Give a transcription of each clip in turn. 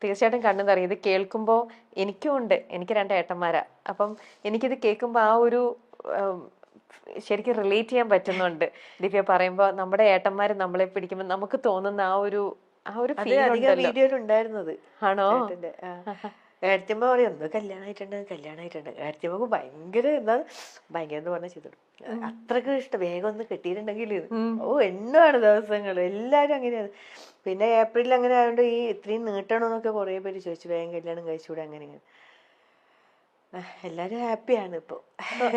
തീർച്ചയായിട്ടും കണ്ണു നിറയും. ഇത് കേൾക്കുമ്പോൾ എനിക്കും ഉണ്ട്, എനിക്ക് 2 ഏട്ടന്മാരാ. അപ്പം എനിക്കിത് കേൾക്കുമ്പോൾ ആ ഒരു ശരിക്കും റിലേറ്റ് ചെയ്യാൻ പറ്റുന്നുണ്ട്. ദിവ്യ പറയുമ്പോൾ നമ്മുടെ ഏട്ടന്മാര് നമ്മളെ പിടിക്കുമ്പോൾ നമുക്ക് തോന്നുന്ന ആ ഒരു ഫീൽ ഉണ്ടല്ലോ. വീഡിയോയിൽ ഉണ്ടായിരുന്നത് ആണോ? ഏടത്തിയമ്മ പറയും ഒന്ന് കല്യാണമായിട്ടുണ്ട്. ഏടത്തിയമ്മക്ക് ഭയങ്കര ഭയങ്കര എന്ന് പറഞ്ഞാൽ ചെയ്തു അത്രക്ക് ഇഷ്ടം. വേഗം ഒന്ന് കെട്ടിയിട്ടുണ്ടെങ്കിൽ എണ്ണമാണ് ദിവസങ്ങൾ. എല്ലാരും അങ്ങനെയാണ്. പിന്നെ ഏപ്രിലിൽ അങ്ങനെ ആയതുകൊണ്ട് ഈ ഇത്രയും നീട്ടണമെന്നൊക്കെ കുറെ പേര് ചോദിച്ചു, വേഗം കല്യാണം കഴിച്ചുകൂടെ അങ്ങനെ ഇങ്ങനെ. എല്ലാരും ഹാപ്പിയാണ് ഇപ്പൊ.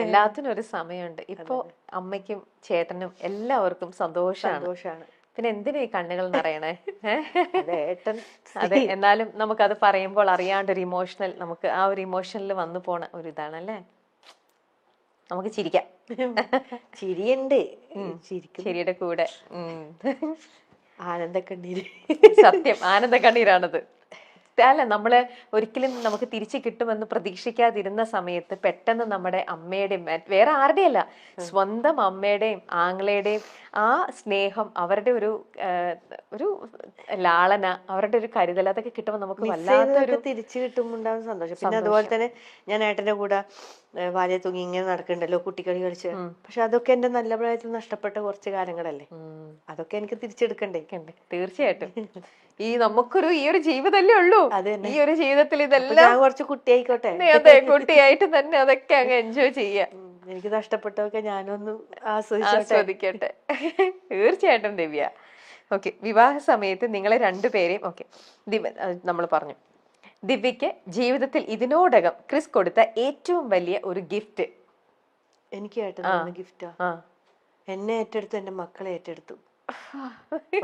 എല്ലാത്തിനും ഒരു സമയമുണ്ട്. ഇപ്പൊ അമ്മയ്ക്കും ചേട്ടനും എല്ലാവർക്കും സന്തോഷാണ്. പിന്നെ എന്തിനാ ഈ കണ്ണുകൾ നിറയണേ? അതെ, എന്നാലും നമുക്കത് പറയുമ്പോൾ അറിയാണ്ടൊരു ഇമോഷണൽ, നമുക്ക് ആ ഒരു ഇമോഷനിൽ വന്നു പോണ ഒരു ഇതാണല്ലേ. നമുക്ക് ചിരിക്കാം. ചിരിയുണ്ട്, ചിരിയുടെ കൂടെ ആനന്ദക്കണ്ണീര്. സത്യം, ആനന്ദക്കണ്ണീരാണത്. അല്ല, നമ്മള് ഒരിക്കലും നമുക്ക് തിരിച്ചു കിട്ടുമെന്ന് പ്രതീക്ഷിക്കാതിരുന്ന സമയത്ത് പെട്ടെന്ന് നമ്മുടെ അമ്മയുടെയും വേറെ ആരുടെയല്ല, സ്വന്തം അമ്മയുടെയും ആങ്ങളയുടെയും ആ സ്നേഹം, അവരുടെ ഒരു ലാളന, അവരുടെ ഒരു കരുതൽ, അതൊക്കെ കിട്ടുമ്പോൾ നമുക്ക് വല്ലാത്തൊരു തിരിച്ചു കിട്ടുമ്പോണ്ടാകുന്ന സന്തോഷം. പിന്നെ അതുപോലെ തന്നെ ഞാൻ ഏട്ടന്റെ കൂടെ വാലിയ തൂങ്ങി ഇങ്ങനെ നടക്കണ്ടല്ലോ, കുട്ടിക്കളി കളിച്ച്. പക്ഷെ അതൊക്കെ എന്റെ നല്ല പ്രായത്തിൽ നഷ്ടപ്പെട്ട കുറച്ച് കാലങ്ങളല്ലേ, അതൊക്കെ എനിക്ക് തിരിച്ചെടുക്കണ്ടേ. തീർച്ചയായിട്ടും. നമുക്കൊരു ഈ ഒരു ജീവിതമല്ലേ ഉള്ളൂ. ഈ ഒരു ജീവിതത്തിൽ ഇതെല്ലാം ഞാൻ കുറച്ച് കുട്ടിയായിക്കോട്ടെ. അതെ, കുട്ടിയായിട്ട് തന്നെ അതൊക്കെ അങ്ങ് എൻജോയ് ചെയ്യാം. എനിക്ക് നഷ്ടപ്പെട്ടതൊക്കെ ഞാനൊന്ന് ആസ്വദിക്കട്ടെ. തീർച്ചയായിട്ടും ദിവ്യ. ഓക്കെ, വിവാഹ സമയത്ത് നിങ്ങളെ 2 പേരെയും നമ്മൾ പറഞ്ഞു. ദിവ്യക്ക് ജീവിതത്തിൽ ഇതിനോടകം ക്രിസ് കൊടുത്ത ഏറ്റവും വലിയ ഒരു ഗിഫ്റ്റ്? എനിക്ക് ഗിഫ്റ്റാ, എന്നെ ഏറ്റെടുത്തു, എന്റെ മക്കളെ ഏറ്റെടുത്തു.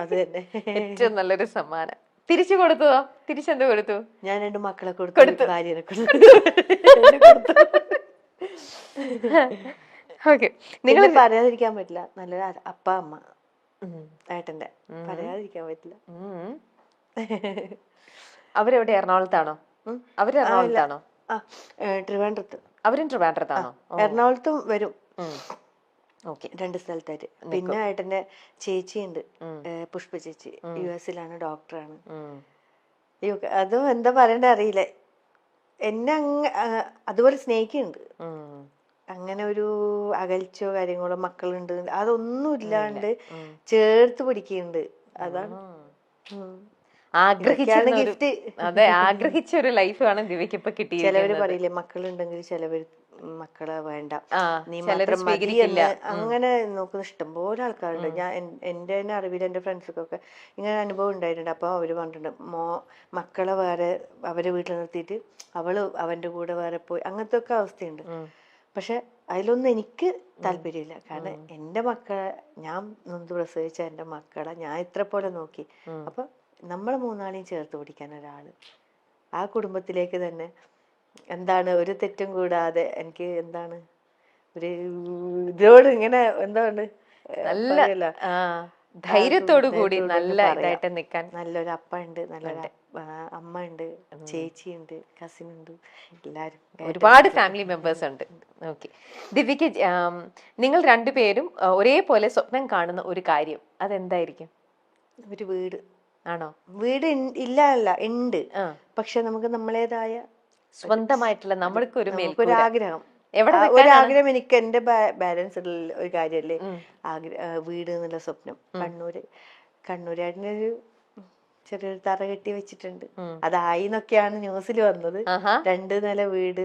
അത് തന്നെ ഏറ്റവും നല്ലൊരു സമ്മാനം. തിരിച്ചു കൊടുത്തതോ? തിരിച്ചെന്ത് കൊടുത്തു? ഞാൻ 2 മക്കളെ കൊടുത്തു, ഭാര്യനെ കൊടുത്തു. നിങ്ങൾ പറയാതിരിക്കാൻ പറ്റില്ല, നല്ലൊരു അപ്പ അമ്മ ഏട്ടന്റെ, പറയാതിരിക്കാൻ പറ്റില്ല. അവരെവിടെ? എറണാകുളത്താണോ? അവര് എറണാകുളത്താണോ? ട്രിവാൻഡ്രത്ത്. അവരും ട്രിവാൻഡ്രത്താണോ? എറണാകുളത്തും വരും. 2 സ്ഥലത്തായിട്ട്. പിന്നെ ഏട്ടന്റെ ചേച്ചിയുണ്ട്, പുഷ്പ ചേച്ചി, US-ലാണ്, ഡോക്ടറാണ്. അതും എന്താ പറയണ്ട അറിയില്ല, എന്നെ അതുപോലെ സ്നേഹിക്കുന്നുണ്ട്. അങ്ങനെ ഒരു അകൽച്ചയോ കാര്യങ്ങളോ, മക്കളുണ്ട്, അതൊന്നും ഇല്ലാണ്ട് ചേർത്ത് പിടിക്കുന്നുണ്ട്. അതാണ് ഗിഫ്റ്റ്. അതെ, ആഗ്രഹിച്ച ഒരു ലൈഫ് ആണ് ദിവ്യക്ക് ഇപ്പൊ കിട്ടിയത്. ചിലവര് പറയില്ലേ, മക്കളുണ്ടെങ്കിൽ ചിലവര് മക്കളെ വേണ്ട, നീ മാത്രം മതി എന്ന് അങ്ങനെ നോക്കുന്ന ഇഷ്ടംപോലെ ആൾക്കാരുണ്ട്. ഞാൻ എന്റെ തന്നെ അറിവിൽ എന്റെ ഫ്രണ്ട്സൊക്കെ ഇങ്ങനെ അനുഭവം ഉണ്ടായിട്ടുണ്ട്. അപ്പൊ അവര് പറഞ്ഞിട്ടുണ്ട്, മക്കളെ വേറെ അവരെ വീട്ടിൽ നിർത്തിയിട്ട് അവള് അവന്റെ കൂടെ വേറെ പോയി, അങ്ങനത്തെ ഒക്കെ അവസ്ഥയുണ്ട്. പക്ഷെ അതിലൊന്നും എനിക്ക് താല്പര്യമില്ല. കാരണം എന്റെ മക്കളെ, ഞാൻ നൊന്ത് പ്രസവിച്ച എന്റെ മക്കളെ ഞാൻ ഇത്ര പോലെ നോക്കി. അപ്പൊ നമ്മളെ 3 ചേർത്ത് പിടിക്കാൻ ഒരാള്, ആ കുടുംബത്തിലേക്ക് തന്നെ എന്താണ് ഒരു തെറ്റും കൂടാതെ, എനിക്ക് എന്താണ് ഒരു ഇതിനോട് ഇങ്ങനെ എന്താണ് നല്ല ധൈര്യത്തോടു കൂടി നല്ല ഇതായിട്ട് നിൽക്കാൻ നല്ലൊരു അപ്പ ഉണ്ട്, നല്ലൊരു അമ്മ ഉണ്ട്, ചേച്ചിയുണ്ട്, കസിൻ ഉണ്ട്, എല്ലാരും ഒരുപാട് ഫാമിലി മെമ്പേഴ്സ് ഉണ്ട്. ഓക്കെ, ദിവ്യക്ക് നിങ്ങൾ 2 പേരും ഒരേപോലെ സ്വപ്നം കാണുന്ന ഒരു കാര്യം അതെന്തായിരിക്കും? ഒരു വീട്. ആണോ? വീട് ഇല്ല ഉണ്ട്, പക്ഷെ നമുക്ക് നമ്മളേതായ സ്വന്തമായിട്ടുള്ള നമ്മൾക്കൊരു ആഗ്രഹം. ആഗ്രഹം എനിക്ക് എന്റെ ബാലൻസ് ഒരു കാര്യല്ലേ, വീട് എന്നുള്ള സ്വപ്നം. കണ്ണൂരായിട്ടൊരു ചെറിയൊരു തറ കെട്ടി വെച്ചിട്ടുണ്ട്. അതായിന്നൊക്കെയാണ് ന്യൂസിൽ വന്നത്. 2 നില വീട്,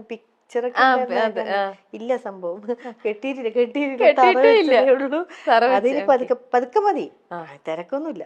പിക്ചറൊക്കെ ഇല്ല, സംഭവം കെട്ടിയിട്ടില്ല. അതിന് പതുക്കെ മതി, തിരക്കൊന്നുമില്ല.